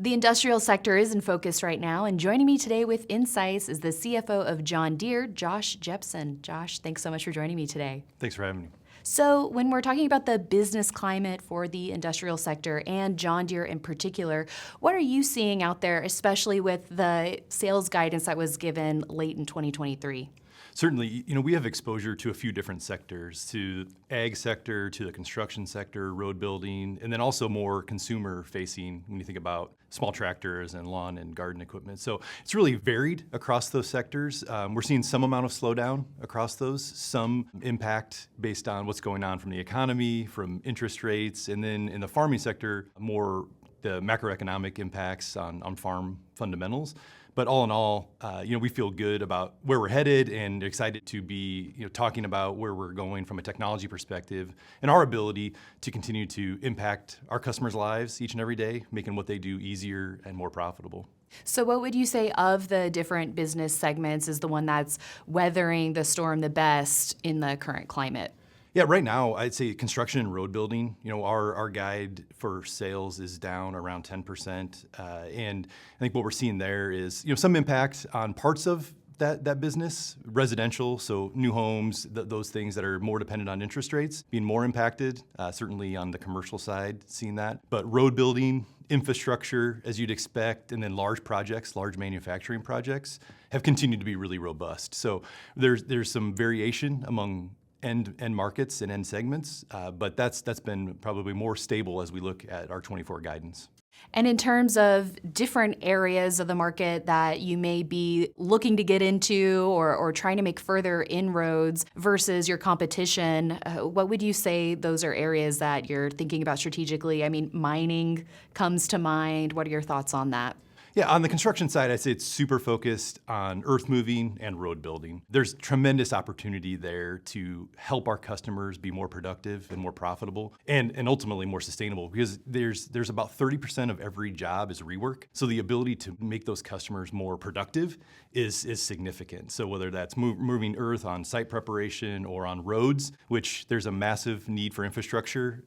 The industrial sector is in focus right now, and joining me today with insights is the CFO of John Deere, Josh Jepsen. Josh, thanks so much for joining me today. Thanks for having me. So when we're talking about the business climate for the industrial sector and John Deere in particular, what are you seeing out there, especially with the sales guidance that was given late in 2023? Certainly, we have exposure to a few different sectors, to ag sector, to the construction sector, road building, and then also more consumer facing when you think about small tractors and lawn and garden equipment. So it's really varied across those sectors. We're seeing some amount of slowdown across those, some impact based on what's going on from the economy, from interest rates, and then in the farming sector, more the macroeconomic impacts on farm fundamentals. But all in all, we feel good about where we're headed and excited to be talking about where we're going from a technology perspective and our ability to continue to impact our customers' lives each and every day, making what they do easier and more profitable. So what would you say of the different business segments is the one that's weathering the storm the best in the current climate? Yeah, right now, I'd say construction and road building, our guide for sales is down around 10%. And I think what we're seeing there is, some impact on parts of that business, residential, so new homes, those things that are more dependent on interest rates being more impacted, certainly on the commercial side, seeing that. But road building, infrastructure, as you'd expect, and then large projects, large manufacturing projects have continued to be really robust. So there's some variation among end markets and end segments, but that's been probably more stable as we look at our 24 guidance. And in terms of different areas of the market that you may be looking to get into or trying to make further inroads versus your competition, what would you say those are areas that you're thinking about strategically? I mean, mining comes to mind. What are your thoughts on that? Yeah, on the construction side, I'd say it's super focused on earth moving and road building. There's tremendous opportunity there to help our customers be more productive and more profitable and ultimately more sustainable because there's about 30% of every job is rework. So the ability to make those customers more productive is significant. So whether that's moving earth on site preparation or on roads, which there's a massive need for infrastructure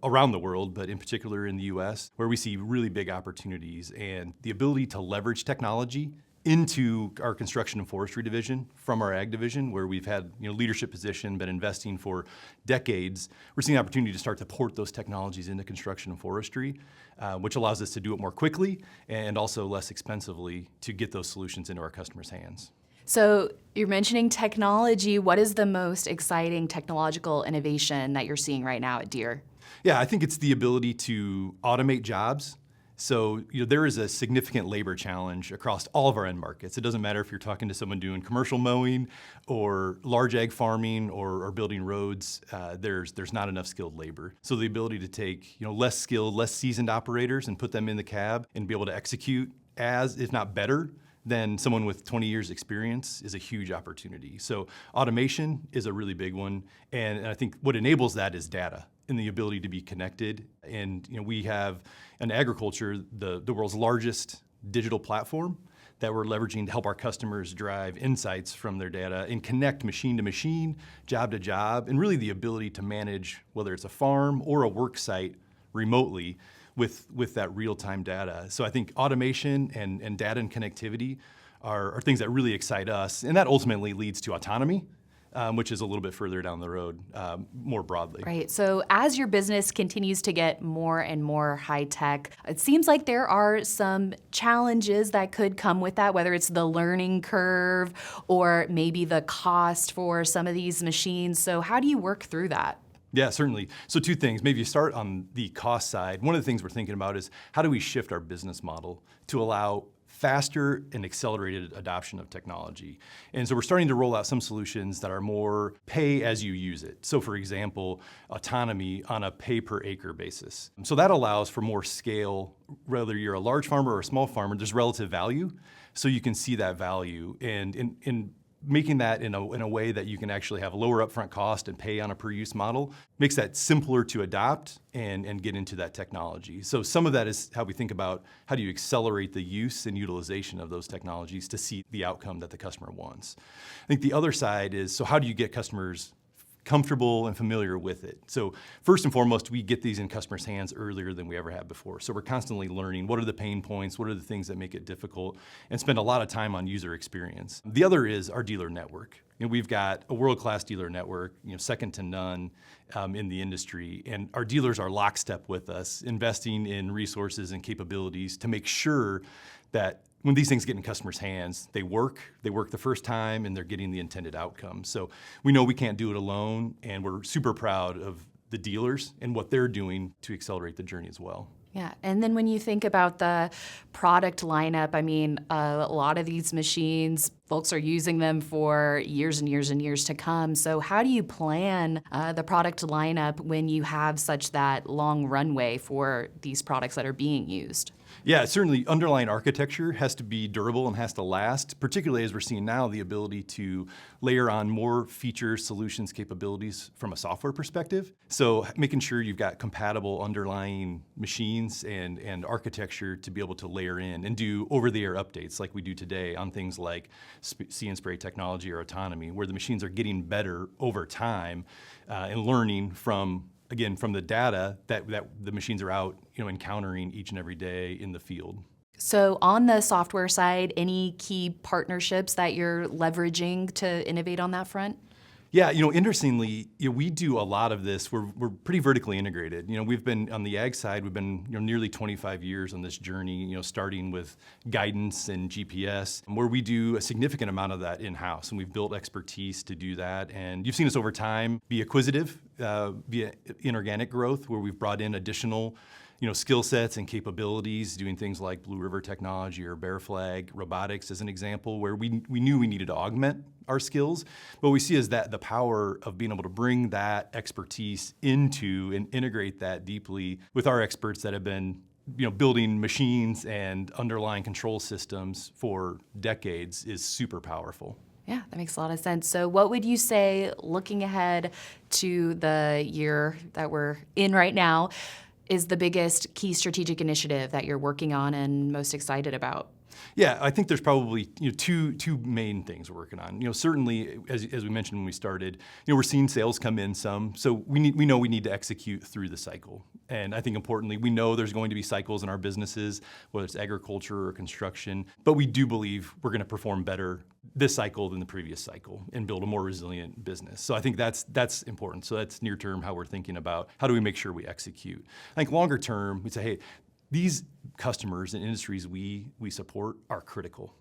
around the world, but in particular in the US, where we see really big opportunities and the ability to leverage technology into our construction and forestry division from our ag division, where we've had leadership position, been investing for decades. We're seeing an opportunity to start to port those technologies into construction and forestry, which allows us to do it more quickly and also less expensively to get those solutions into our customers' hands. So you're mentioning technology. What is the most exciting technological innovation that you're seeing right now at Deere? Yeah, I think it's the ability to automate jobs. So there is a significant labor challenge across all of our end markets. It doesn't matter if you're talking to someone doing commercial mowing or large ag farming or building roads, there's not enough skilled labor. So the ability to take less skilled, less seasoned operators and put them in the cab and be able to execute as, if not better, than someone with 20 years experience is a huge opportunity. So automation is a really big one. And I think what enables that is data and the ability to be connected. And we have in agriculture, the world's largest digital platform that we're leveraging to help our customers drive insights from their data and connect machine to machine, job to job, and really the ability to manage whether it's a farm or a work site remotely with that real-time data. So I think automation and data and connectivity are things that really excite us, and that ultimately leads to autonomy, which is a little bit further down the road, more broadly. Right. So as your business continues to get more and more high tech, it seems like there are some challenges that could come with that, whether it's the learning curve or maybe the cost for some of these machines. So how do you work through that? Yeah, certainly. So two things. Maybe you start on the cost side. One of the things we're thinking about is how do we shift our business model to allow faster and accelerated adoption of technology. And so we're starting to roll out some solutions that are more pay as you use it. So for example, autonomy on a pay per acre basis. So that allows for more scale, whether you're a large farmer or a small farmer, there's relative value. So you can see that value and in making that in a way that you can actually have a lower upfront cost and pay on a per use model makes that simpler to adopt and get into that technology. So some of that is how we think about how do you accelerate the use and utilization of those technologies to see the outcome that the customer wants. I think the other side is, so how do you get customers comfortable and familiar with it. So first and foremost, we get these in customers' hands earlier than we ever have before. So we're constantly learning what are the pain points, what are the things that make it difficult, and spend a lot of time on user experience. The other is our dealer network. We've got a world-class dealer network, second to none in the industry, and our dealers are lockstep with us, investing in resources and capabilities to make sure that when these things get in customers' hands, they work the first time, and they're getting the intended outcome. So we know we can't do it alone, and we're super proud of the dealers and what they're doing to accelerate the journey as well. Yeah, and then when you think about the product lineup, I mean, a lot of these machines, folks are using them for years and years and years to come. So how do you plan the product lineup when you have such that long runway for these products that are being used? Yeah, certainly underlying architecture has to be durable and has to last, particularly as we're seeing now the ability to layer on more features, solutions, capabilities from a software perspective. So making sure you've got compatible underlying machines and architecture to be able to layer in and do over-the-air updates like we do today on things like See and Spray technology or autonomy, where the machines are getting better over time and learning from the data that the machines are out, encountering each and every day in the field. So on the software side, any key partnerships that you're leveraging to innovate on that front? Yeah, interestingly, we do a lot of this. We're pretty vertically integrated. We've been on the ag side. We've been nearly 25 years on this journey. Starting with guidance and GPS, where we do a significant amount of that in-house, and we've built expertise to do that. And you've seen us over time be acquisitive via inorganic growth, where we've brought in additional skill sets and capabilities, doing things like Blue River technology or Bear Flag robotics as an example, where we knew we needed to augment our skills. But we see as that the power of being able to bring that expertise into and integrate that deeply with our experts that have been building machines and underlying control systems for decades is super powerful. Yeah, that makes a lot of sense. So what would you say, looking ahead to the year that we're in right now, is the biggest key strategic initiative that you're working on and most excited about? Yeah, I think there's probably two main things we're working on. Certainly, as we mentioned when we started, we're seeing sales come in some, so we know we need to execute through the cycle. And I think importantly, we know there's going to be cycles in our businesses, whether it's agriculture or construction, but we do believe we're going to perform better this cycle than the previous cycle and build a more resilient business. So I think that's important. So that's near term how we're thinking about how do we make sure we execute. I think longer term, we say, hey, these customers and industries we support are critical.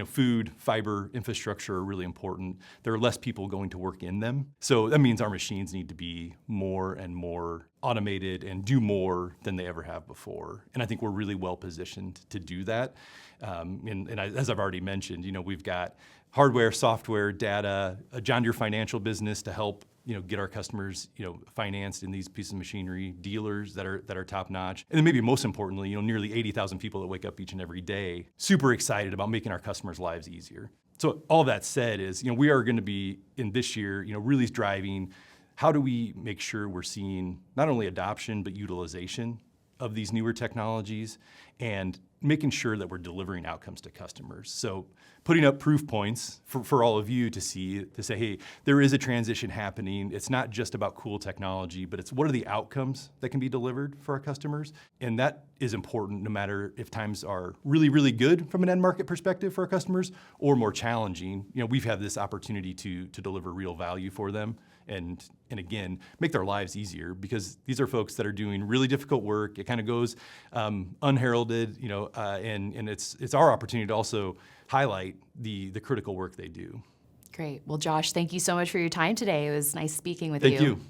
Food, fiber, infrastructure are really important. There are less people going to work in them. So that means our machines need to be more and more automated and do more than they ever have before. And I think we're really well positioned to do that. As I've already mentioned, we've got hardware, software, data, a John Deere financial business to help get our customers, financed in these pieces of machinery, dealers that are top notch. And then maybe most importantly, nearly 80,000 people that wake up each and every day, super excited about making our customers' lives easier. So all that said is, we are going to be in this year, really driving how do we make sure we're seeing not only adoption, but utilization of these newer technologies and making sure that we're delivering outcomes to customers. So putting up proof points for all of you to see, to say, hey, there is a transition happening. It's not just about cool technology, but it's what are the outcomes that can be delivered for our customers? And that is important no matter if times are really, really good from an end market perspective for our customers or more challenging. We've had this opportunity to deliver real value for them and again, make their lives easier because these are folks that are doing really difficult work. It kind of goes unheralded, and it's our opportunity to also highlight the critical work they do. Great. Well, Josh, thank you so much for your time today. It was nice speaking with you. Thank you.